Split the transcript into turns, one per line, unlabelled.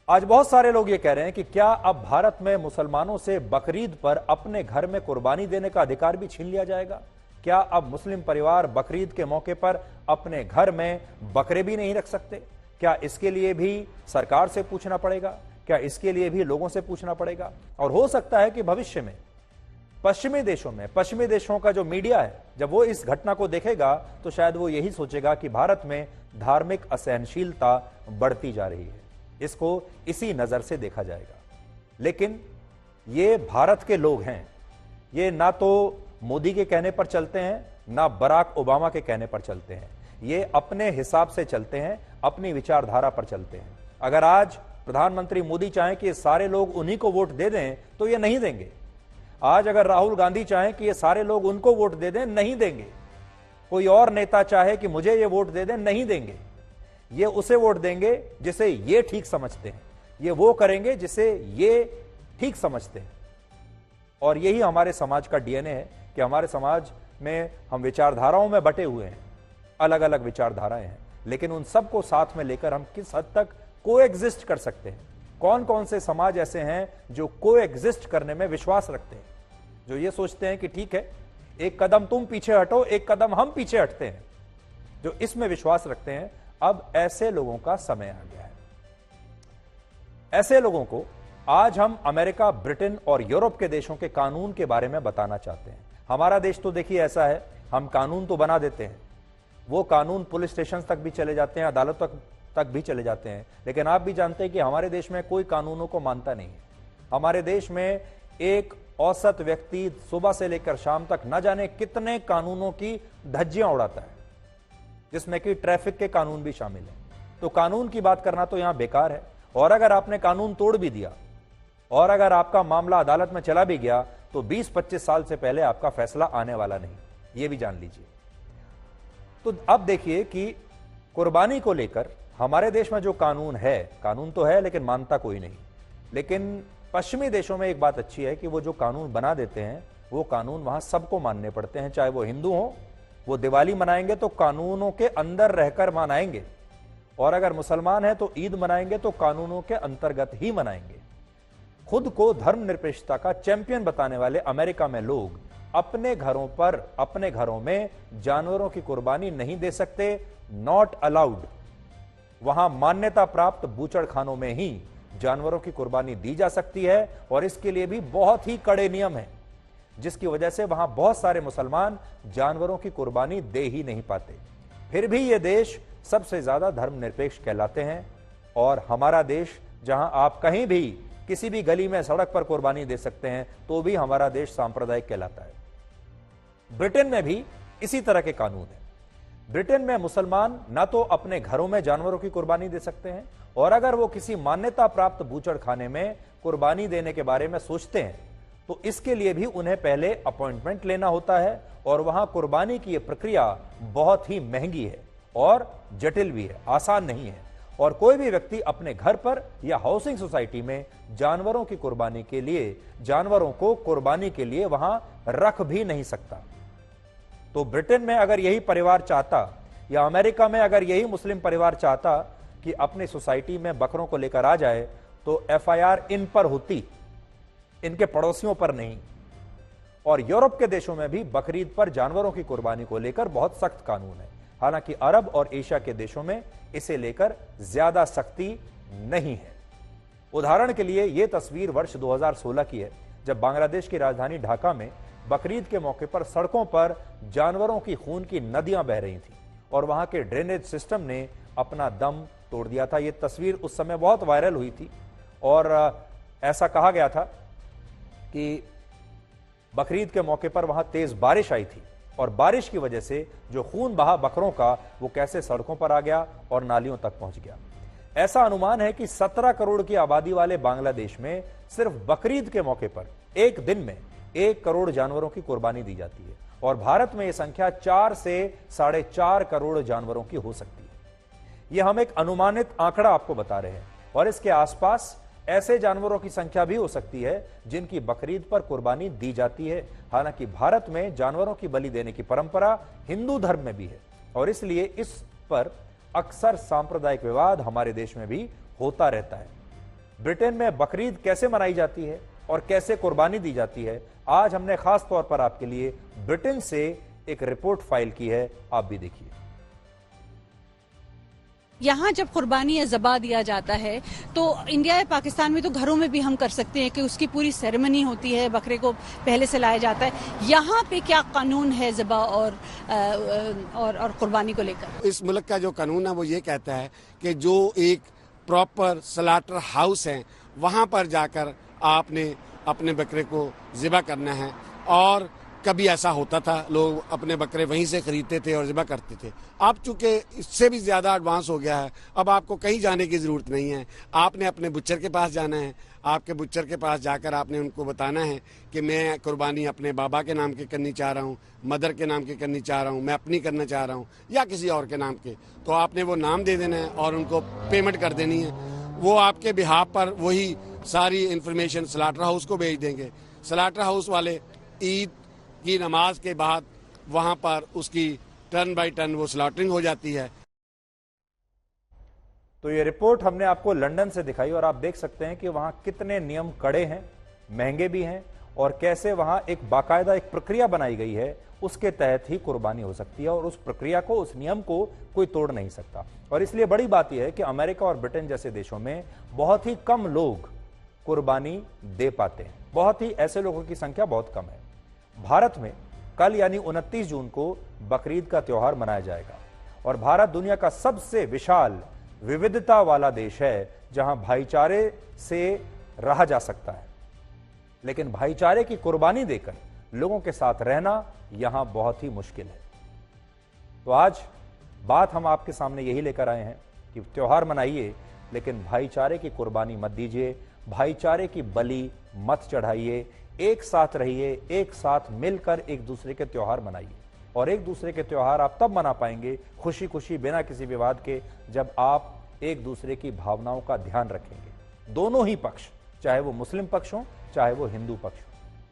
आज बहुत सारे लोग ये कह रहे हैं कि क्या अब भारत में मुसलमानों से बकरीद पर अपने घर में कुर्बानी देने का अधिकार भी छीन लिया जाएगा? क्या अब मुस्लिम परिवार बकरीद के मौके पर अपने घर में बकरे भी नहीं रख सकते? क्या इसके लिए भी सरकार से पूछना पड़ेगा? क्या इसके लिए भी लोगों से पूछना पड़ेगा? और हो सकता है कि भविष्य में पश्चिमी देशों का जो मीडिया है, जब वो इस घटना को देखेगा तो शायद वो यही सोचेगा कि भारत में धार्मिक असहनशीलता बढ़ती जा रही है, इसको इसी नजर से देखा जाएगा। लेकिन ये भारत के लोग हैं, ये ना तो मोदी के कहने पर चलते हैं, ना बराक ओबामा के कहने पर चलते हैं, ये अपने हिसाब से चलते हैं, अपनी विचारधारा पर चलते हैं। अगर आज प्रधानमंत्री मोदी चाहें कि ये सारे लोग उन्हीं को वोट दे दें तो ये नहीं देंगे। आज अगर राहुल गांधी चाहें कि ये सारे लोग उनको वोट दे दें, नहीं देंगे। कोई और नेता चाहे कि मुझे ये वोट दे दें, नहीं देंगे। ये उसे वोट देंगे जिसे ये ठीक समझते हैं, ये वो करेंगे जिसे ये ठीक समझते हैं। और यही हमारे समाज का डीएनए है कि हमारे समाज में हम विचारधाराओं में बटे हुए हैं, अलग अलग विचारधाराएं हैं, लेकिन उन सबको साथ में लेकर हम किस हद तक कोएग्जिस्ट कर सकते हैं। कौन कौन से समाज ऐसे हैं जो कोएग्जिस्ट करने में विश्वास रखते हैं, जो ये सोचते हैं कि ठीक है, एक कदम तुम पीछे हटो, एक कदम हम पीछे हटते हैं, जो इसमें विश्वास रखते हैं। अब ऐसे लोगों का समय आ गया है। ऐसे लोगों को आज हम अमेरिका, ब्रिटेन और यूरोप के देशों के कानून के बारे में बताना चाहते हैं। हमारा देश तो देखिए ऐसा है, हम कानून तो बना देते हैं, वो कानून पुलिस स्टेशन तक भी चले जाते हैं, अदालत तक भी चले जाते हैं, लेकिन आप भी जानते हैं कि हमारे देश में कोई कानूनों को मानता नहीं है। हमारे देश में एक औसत व्यक्ति सुबह से लेकर शाम तक न जाने कितने कानूनों की धज्जियां उड़ाता है, जिसमें कि ट्रैफिक के कानून भी शामिल है। तो कानून की बात करना तो यहां बेकार है। और अगर आपने कानून तोड़ भी दिया और अगर आपका मामला अदालत में चला भी गया तो 20-25 साल से पहले आपका फैसला आने वाला नहीं, यह भी जान लीजिए। तो अब देखिए कि कुर्बानी को लेकर हमारे देश में जो कानून है, कानून तो है लेकिन मानता कोई नहीं। लेकिन पश्चिमी देशों में एक बात अच्छी है कि वो जो कानून बना देते हैं वो कानून वहां सबको मानने पड़ते हैं, चाहे वो हिंदू हो। वो दिवाली मनाएंगे तो कानूनों के अंदर रहकर मनाएंगे, और अगर मुसलमान है तो ईद मनाएंगे तो कानूनों के अंतर्गत ही मनाएंगे। खुद को धर्मनिरपेक्षता का चैंपियन बताने वाले अमेरिका में लोग अपने घरों में जानवरों की कुर्बानी नहीं दे सकते, नॉट अलाउड। वहां मान्यता प्राप्त बूचड़खानों में ही जानवरों की कुर्बानी दी जा सकती है, और इसके लिए भी बहुत ही कड़े नियम हैं, जिसकी वजह से वहां बहुत सारे मुसलमान जानवरों की कुर्बानी दे ही नहीं पाते। फिर भी ये देश सबसे ज्यादा धर्मनिरपेक्ष कहलाते हैं। और हमारा देश, जहां आप कहीं भी किसी भी गली में, सड़क पर कुर्बानी दे सकते हैं, तो भी हमारा देश सांप्रदायिक कहलाता है। ब्रिटेन में भी इसी तरह के कानून है। ब्रिटेन में मुसलमान ना तो अपने घरों में जानवरों की कुर्बानी दे सकते हैं, और अगर वो किसी मान्यता प्राप्त बूचड़खाने में कुर्बानी देने के बारे में सोचते हैं तो इसके लिए भी उन्हें पहले अपॉइंटमेंट लेना होता है, और वहां कुर्बानी की यह प्रक्रिया बहुत ही महंगी है और जटिल भी है, आसान नहीं है। और कोई भी व्यक्ति अपने घर पर या हाउसिंग सोसाइटी में जानवरों की कुर्बानी के लिए, जानवरों को कुर्बानी के लिए वहां रख भी नहीं सकता। तो ब्रिटेन में अगर यही परिवार चाहता, या अमेरिका में अगर यही मुस्लिम परिवार चाहता कि अपनी सोसाइटी में बकरों को लेकर आ जाए, तो एफआईआर इन पर होती, इनके पड़ोसियों पर नहीं। और यूरोप के देशों में भी बकरीद पर जानवरों की कुर्बानी को लेकर बहुत सख्त कानून है। हालांकि अरब और एशिया के देशों में इसे लेकर ज्यादा सख्ती नहीं है। उदाहरण के लिए यह तस्वीर वर्ष 2016 की है, जब बांग्लादेश की राजधानी ढाका में बकरीद के मौके पर सड़कों पर जानवरों की खून की नदियां बह रही थी, और वहां के ड्रेनेज सिस्टम ने अपना दम तोड़ दिया था। यह तस्वीर उस समय बहुत वायरल हुई थी, और ऐसा कहा गया था कि बकरीद के मौके पर वहां तेज बारिश आई थी, और बारिश की वजह से जो खून बहा बकरों का, वो कैसे सड़कों पर आ गया और नालियों तक पहुंच गया। ऐसा अनुमान है कि 17 करोड़ की आबादी वाले बांग्लादेश में सिर्फ बकरीद के मौके पर एक दिन में 1 करोड़ जानवरों की कुर्बानी दी जाती है, और भारत में यह संख्या 4 से 4.5 करोड़ जानवरों की हो सकती है। यह हम एक अनुमानित आंकड़ा आपको बता रहे हैं, और इसके आसपास ऐसे जानवरों की संख्या भी हो सकती है जिनकी बकरीद पर कुर्बानी दी जाती है। हालांकि भारत में जानवरों की बलि देने की परंपरा हिंदू धर्म में भी है, और इसलिए इस पर अक्सर सांप्रदायिक विवाद हमारे देश में भी होता रहता है। ब्रिटेन में बकरीद कैसे मनाई जाती है और कैसे कुर्बानी दी जाती है, आज हमने खास तौर पर आपके लिए ब्रिटेन से एक रिपोर्ट फाइल की है, आप भी देखिए।
यहाँ जब कुर्बानी या ज़बा दिया जाता है तो इंडिया या पाकिस्तान में तो घरों में भी हम कर सकते हैं कि उसकी पूरी सेरेमनी होती है, बकरे को पहले से लाया जाता है। यहाँ पे क्या कानून है ज़बा और कुर्बानी को लेकर?
इस मुल्क का जो कानून है वो ये कहता है कि जो एक प्रॉपर स्लाटर हाउस है वहाँ पर जाकर आपने अपने बकरे को ज़िबा करना है। और कभी ऐसा होता था, लोग अपने बकरे वहीं से खरीदते थे और ज़िबा करते थे। अब चूंकि इससे भी ज़्यादा एडवांस हो गया है, अब आपको कहीं जाने की ज़रूरत नहीं है, आपने अपने बुच्चर के पास जाना है। आपके बुच्चर के पास जाकर आपने उनको बताना है कि मैं कुर्बानी अपने बाबा के नाम की करनी चाह रहा हूँ, मदर के नाम की करनी चाह रहा हूँ, मैं अपनी करना चाह रहा हूँ या किसी और के नाम के। तो आपने वो नाम दे देना है और उनको पेमेंट कर देनी है। वो आपके बिहाफ पर वही सारी इंफॉर्मेशन स्लाटर हाउस को भेज देंगे। स्लाटर हाउस वाले ईद की नमाज के बाद वहां पर उसकी टर्न बाय टर्न वो स्लॉटरिंग हो जाती है।
तो ये रिपोर्ट हमने आपको लंदन से दिखाई और आप देख सकते हैं कि वहां कितने नियम कड़े हैं, महंगे भी हैं, और कैसे वहां एक बाकायदा एक प्रक्रिया बनाई गई है, उसके तहत ही कुर्बानी हो सकती है और उस प्रक्रिया को, उस नियम को कोई तोड़ नहीं सकता। और इसलिए बड़ी बात यह है कि अमेरिका और ब्रिटेन जैसे देशों में बहुत ही कम लोग कुर्बानी दे पाते हैं, बहुत ही ऐसे लोगों की संख्या बहुत कम है। भारत में कल यानी 29 जून को बकरीद का त्योहार मनाया जाएगा और भारत दुनिया का सबसे विशाल विविधता वाला देश है जहां भाईचारे से रहा जा सकता है, लेकिन भाईचारे की कुर्बानी देकर लोगों के साथ रहना यहां बहुत ही मुश्किल है। तो आज बात हम आपके सामने यही लेकर आए हैं कि त्योहार मनाइए, लेकिन भाईचारे की कुर्बानी मत दीजिए, भाईचारे की बलि मत चढ़ाइए, एक साथ रहिए, एक साथ मिलकर एक दूसरे के त्योहार मनाइए। और एक दूसरे के त्योहार आप तब मना पाएंगे खुशी खुशी, बिना किसी विवाद के, जब आप एक दूसरे की भावनाओं का ध्यान रखेंगे। दोनों ही पक्ष, चाहे वो मुस्लिम पक्ष हो चाहे वो हिंदू पक्ष हो।